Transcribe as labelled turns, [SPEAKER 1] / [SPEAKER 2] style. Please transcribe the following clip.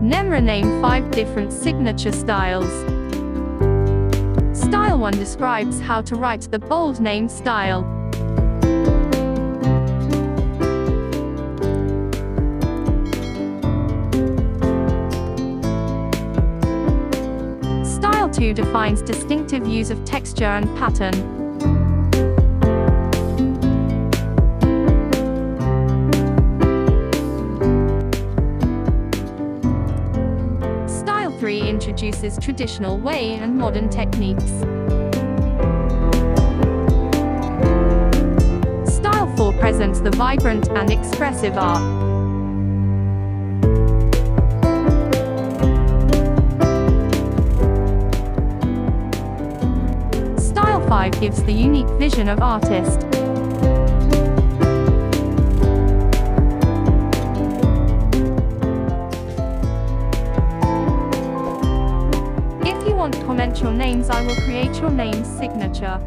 [SPEAKER 1] Nimra named 5 different signature styles. Style 1 describes how to write the bold name style. Style 2 defines distinctive use of texture and pattern. Style 3 introduces traditional way and modern techniques. Style 4 presents the vibrant and expressive art. Style 5 gives the unique vision of artist. If you want to comment your names, I will create your name's signature.